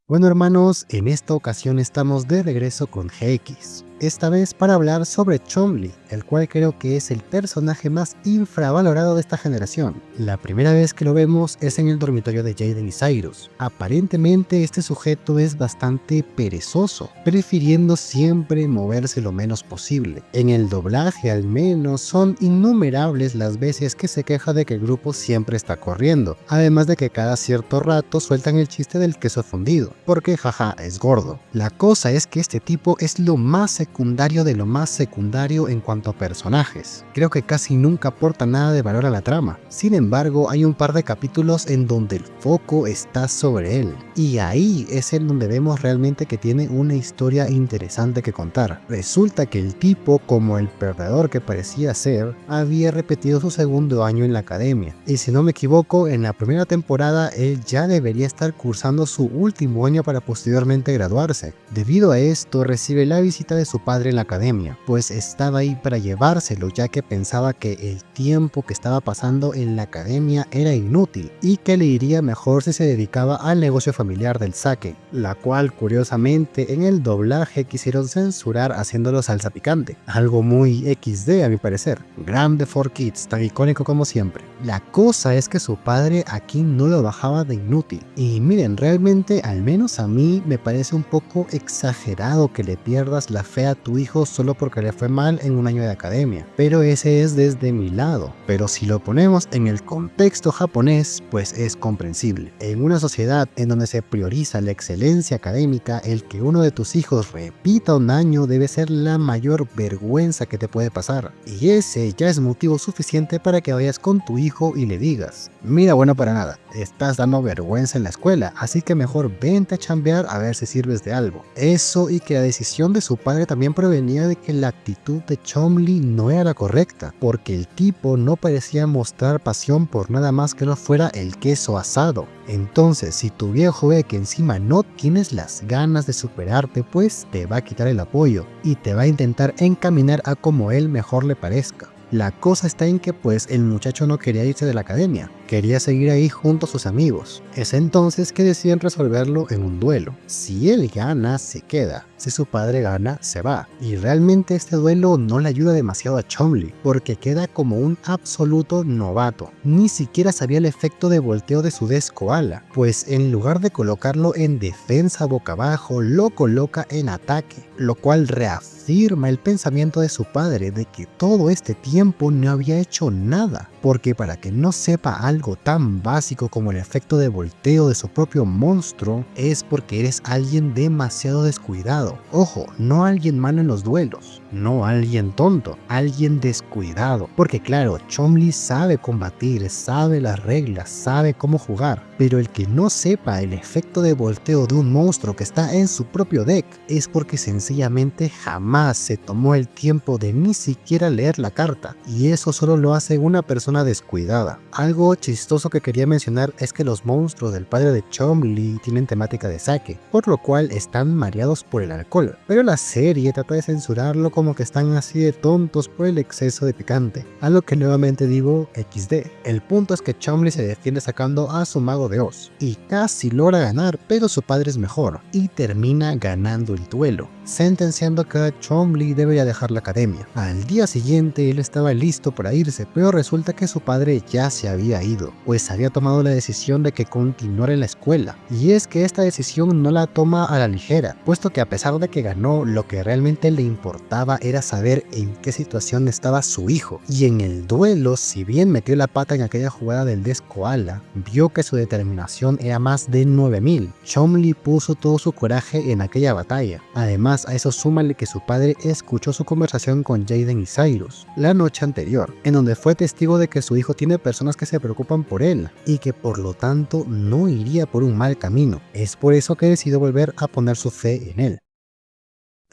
Bueno hermanos, en esta ocasión estamos de regreso con GX, esta vez para hablar sobre Chomli, el cual creo que es el personaje más infravalorado de esta generación. La primera vez que lo vemos es en el dormitorio de Jaden y Cyrus. Aparentemente este sujeto es bastante perezoso, prefiriendo siempre moverse lo menos posible. En el doblaje al menos son innumerables las veces que se queja de que el grupo siempre está corriendo, además de que cada cierto rato sueltan el chiste del queso fundido, porque jaja es gordo. La cosa es que este tipo es lo más secundario de lo más secundario en cuanto a personajes. Creo que casi nunca aporta nada de valor a la trama. Sin embargo, hay un par de capítulos en donde el foco está sobre él, y ahí es en donde vemos realmente que tiene una historia interesante que contar. Resulta que el tipo, como el perdedor que parecía ser, había repetido su segundo año en la academia, y si no me equivoco, en la primera temporada él ya debería estar cursando su último año para posteriormente graduarse. Debido a esto, recibe la visita de su padre en la academia, pues estaba ahí para llevárselo, ya que pensaba que el tiempo que estaba pasando en la academia era inútil y que le iría mejor si se dedicaba al negocio familiar del sake, la cual curiosamente en el doblaje quisieron censurar haciéndolo salsa picante, algo muy XD a mi parecer. Grande for Kids, tan icónico como siempre. La cosa es que su padre aquí no lo bajaba de inútil, y miren, realmente al menos a mí me parece un poco exagerado que le pierdas la fe a tu hijo solo porque le fue mal en un año de academia, pero ese es desde mi lado. Pero si lo ponemos en el contexto japonés, pues es comprensible. En una sociedad en donde se prioriza la excelencia académica, el que uno de tus hijos repita un año debe ser la mayor vergüenza que te puede pasar, y ese ya es motivo suficiente para que vayas con tu hijo y le digas: mira, bueno, para nada, estás dando vergüenza en la escuela, así que mejor vente a chambear a ver si sirves de algo. Eso, y que la decisión de su padre también provenía de que la actitud de Chomli no era la correcta, porque el tipo no parecía mostrar pasión por nada más que no fuera el queso asado. Entonces, si tu viejo ve que encima no tienes las ganas de superarte, pues te va a quitar el apoyo y te va a intentar encaminar a como él mejor le parezca. La cosa está en que pues el muchacho no quería irse de la academia, quería seguir ahí junto a sus amigos. Es entonces que deciden resolverlo en un duelo. Si él gana, se queda. Si su padre gana, se va. Y realmente este duelo no le ayuda demasiado a Chomli, porque queda como un absoluto novato. Ni siquiera sabía el efecto de volteo de su Death Koala, pues en lugar de colocarlo en defensa boca abajo, lo coloca en ataque, lo cual reafirma el pensamiento de su padre de que todo este tiempo no había hecho nada. Porque para que no sepa algo tan básico como el efecto de volteo de su propio monstruo, es porque eres alguien demasiado descuidado. Ojo, no alguien malo en los duelos, no alguien tonto, alguien descuidado. Porque claro, Chomli sabe combatir, sabe las reglas, sabe cómo jugar, pero el que no sepa el efecto de volteo de un monstruo que está en su propio deck es porque sencillamente jamás se tomó el tiempo de ni siquiera leer la carta, y eso solo lo hace una persona descuidada. Algo chistoso que quería mencionar es que los monstruos del padre de Chomli tienen temática de sake, por lo cual están mareados por el alcohol, pero la serie trata de censurarlo como que están así de tontos por el exceso de picante, a lo que nuevamente digo XD. El punto es que Chomli se defiende sacando a su mago de Oz, y casi logra ganar, pero su padre es mejor, y termina ganando el duelo, sentenciando que Chomli debería dejar la academia. Al día siguiente él estaba listo para irse, pero resulta que su padre ya se había ido, pues había tomado la decisión de que continuara en la escuela. Y es que esta decisión no la toma a la ligera, puesto que a pesar de que ganó, lo que realmente le importaba era saber en qué situación estaba su hijo. Y en el duelo, si bien metió la pata en aquella jugada del Death Koala, vio que su determinación era más de 9000. Chomli puso todo su coraje en aquella batalla. Además, a eso súmale que su padre escuchó su conversación con Jaden y Cyrus la noche anterior, en donde fue testigo de que su hijo tiene personas que se preocupan por él, y que por lo tanto no iría por un mal camino. Es por eso que decidió volver a poner su fe en él.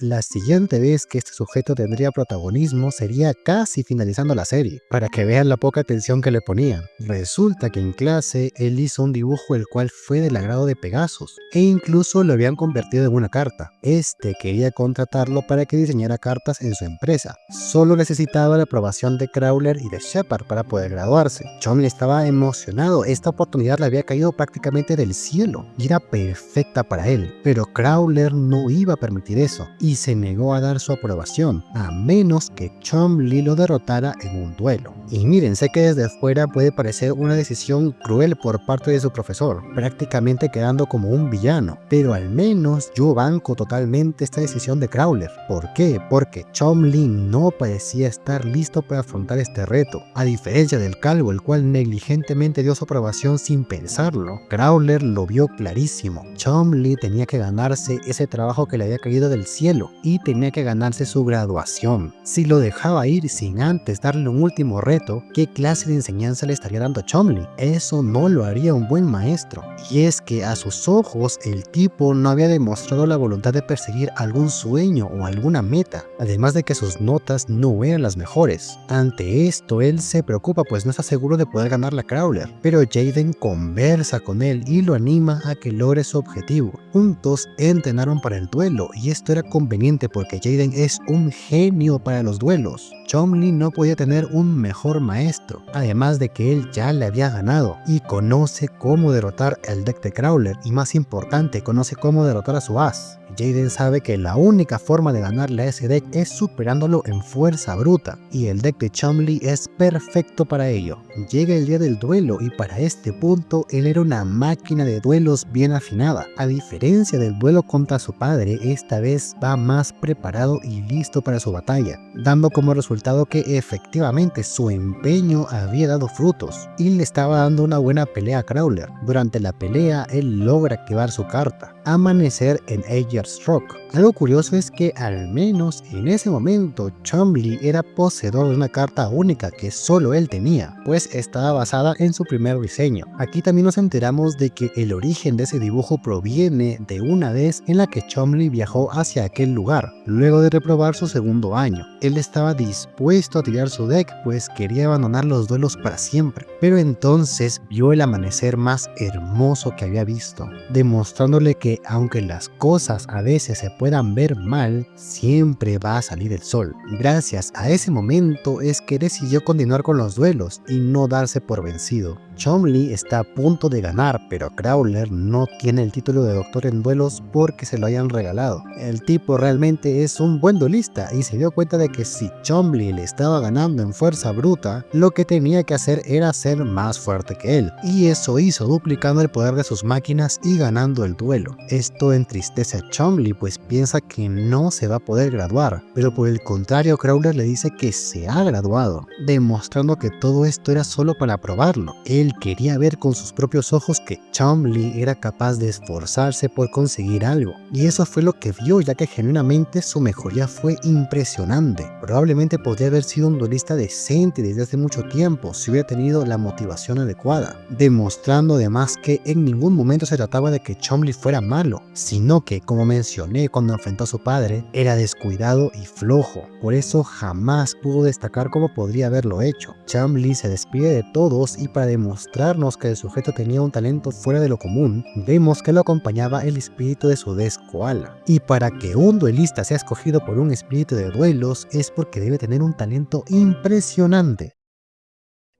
La siguiente vez que este sujeto tendría protagonismo sería casi finalizando la serie, para que vean la poca atención que le ponían. Resulta que en clase él hizo un dibujo el cual fue del agrado de Pegasus, e incluso lo habían convertido en una carta. Este quería contratarlo para que diseñara cartas en su empresa. Solo necesitaba la aprobación de Crawler y de Shepard para poder graduarse. Chomley estaba emocionado, esta oportunidad le había caído prácticamente del cielo y era perfecta para él, pero Crawler no iba a permitir eso y se negó a dar su aprobación, a menos que Chomley lo derrotara en un duelo. Y miren, sé que desde fuera puede parecer una decisión cruel por parte de su profesor, prácticamente quedando como un villano, pero al menos yo banco totalmente esta decisión de Crawler. ¿Por qué? Porque Chomley no parecía estar listo para afrontar este reto, a diferencia del calvo, el cual negligentemente dio su aprobación sin pensarlo. Crawler lo vio clarísimo. Chomley tenía que ganarse ese trabajo que le había caído del cielo y tenía que ganarse su graduación. Si lo dejaba ir sin antes darle un último reto, ¿qué clase de enseñanza le estaría dando a Chomley? Eso no lo haría un buen maestro. Y es que a sus ojos el tipo no había demostrado la voluntad de perseguir algún sueño o alguna meta, además de que sus notas no eran las mejores. Ante esto él se preocupa pues no está seguro de poder ganarle a Crawler, pero Jaden conversa con él y lo anima a que logre su objetivo. Juntos entrenaron para el duelo y esto era conveniente porque Jaden es un genio para los duelos. Chomley no podía tener un mejor maestro, además de que él ya le había ganado y conoce cómo derrotar el deck de Crawler y más importante, conoce cómo derrotar a su as. Jaden sabe que la única forma de ganarle a ese deck es superándolo en fuerza bruta, y el deck de Chomley es perfecto para ello. Llega el día del duelo y para este punto él era una máquina de duelos bien afinada. A diferencia del duelo contra su padre, esta vez va más preparado y listo para su batalla, dando como resultado que efectivamente su empeño había dado frutos y le estaba dando una buena pelea a Crawler. Durante la pelea él logra activar su carta, Amanecer en Ayers Rock. Algo curioso es que al menos en ese momento Chomley era poseedor de una carta única que solo él tenía, pues estaba basada en su primer diseño. Aquí también nos enteramos de que el origen de ese dibujo proviene de una vez en la que Chomley viajó hacia aquel lugar, luego de reprobar su segundo año. Él estaba dispuesto a tirar su deck, pues quería abandonar los duelos para siempre, pero entonces vio el amanecer más hermoso que había visto, demostrándole que aunque las cosas a veces se puedan ver mal, siempre va a salir el sol. Gracias a ese momento es que decidió continuar con los duelos y no darse por vencido. Chomley está a punto de ganar, pero Crawler no tiene el título de doctor en duelos porque se lo hayan regalado. El tipo realmente es un buen duelista y se dio cuenta de que si Chomley le estaba ganando en fuerza bruta, lo que tenía que hacer era ser más fuerte que él, y eso hizo duplicando el poder de sus máquinas y ganando el duelo. Esto entristece a Chomley pues piensa que no se va a poder graduar, pero por el contrario Crawler le dice que se ha graduado, demostrando que todo esto era solo para probarlo. Él quería ver con sus propios ojos que Chomley era capaz de esforzarse por conseguir algo, y eso fue lo que vio, ya que genuinamente su mejoría fue impresionante. Probablemente podría haber sido un duelista decente desde hace mucho tiempo si hubiera tenido la motivación adecuada, demostrando además que en ningún momento se trataba de que Chomley fuera malo, sino que, como mencioné cuando enfrentó a su padre, era descuidado y flojo. Por eso jamás pudo destacar como podría haberlo hecho. Chomley se despide de todos y para demostrarnos que el sujeto tenía un talento fuera de lo común, vemos que lo acompañaba el espíritu de su Death Koala. Y para que un duelista sea escogido por un espíritu de duelos es porque debe tener un talento impresionante.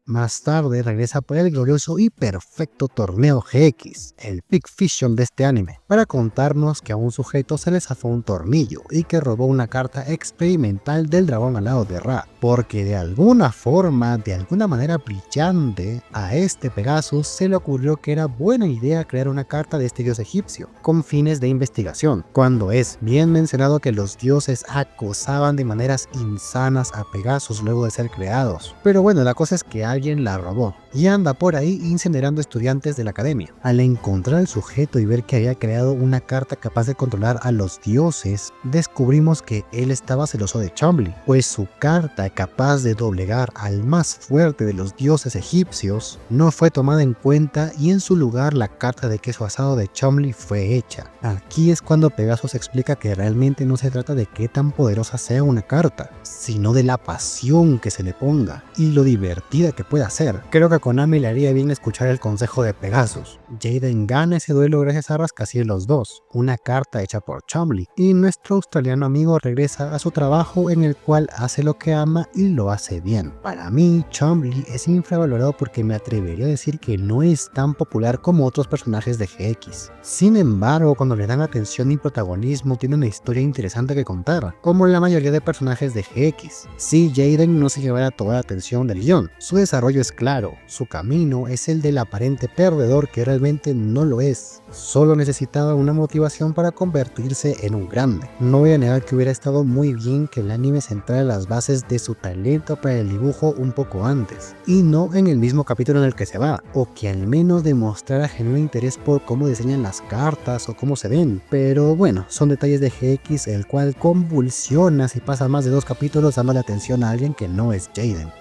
Más tarde regresa por el glorioso y perfecto torneo GX, el Big Fiction de este anime, para contarnos que a un sujeto se le zafó un tornillo y que robó una carta experimental del dragón alado de Ra, porque de alguna forma, de alguna manera brillante, a este Pegasus se le ocurrió que era buena idea crear una carta de este dios egipcio, con fines de investigación, cuando es bien mencionado que los dioses acosaban de maneras insanas a Pegasus luego de ser creados. Pero bueno, la cosa es que alguien la robó y anda por ahí incinerando estudiantes de la academia. Al encontrar al sujeto y ver que había creado una carta capaz de controlar a los dioses, descubrimos que él estaba celoso de Chumley, pues su carta capaz de doblegar al más fuerte de los dioses egipcios no fue tomada en cuenta y en su lugar la carta de queso asado de Chumley fue hecha. Aquí es cuando Pegasus explica que realmente no se trata de qué tan poderosa sea una carta, sino de la pasión que se le ponga y lo divertida que pueda ser. Creo que a Konami le haría bien escuchar el consejo de Pegasus. Jaden gana ese duelo gracias a rascacielos 2, una carta hecha por Chumley, y nuestro australiano amigo regresa a su trabajo en el cual hace lo que ama y lo hace bien. Para mí, Chumley es infravalorado porque me atrevería a decir que no es tan popular como otros personajes de GX. Sin embargo, cuando le dan atención y protagonismo, tiene una historia interesante que contar, como la mayoría de personajes de GX. Sí, Jaden no se llevará toda la atención del guión, su desarrollo es claro, su camino es el del aparente perdedor que realmente no lo es, solo necesitaba una motivación para convertirse en un grande. No voy a negar que hubiera estado muy bien que el anime centrara las bases de su talento para el dibujo un poco antes, y no en el mismo capítulo en el que se va, o que al menos demostrara genuino interés por cómo diseñan las cartas o cómo se ven, pero bueno, son detalles de GX el cual convulsiona si pasa más de 2 capítulos dándole atención a alguien que no es Jaden.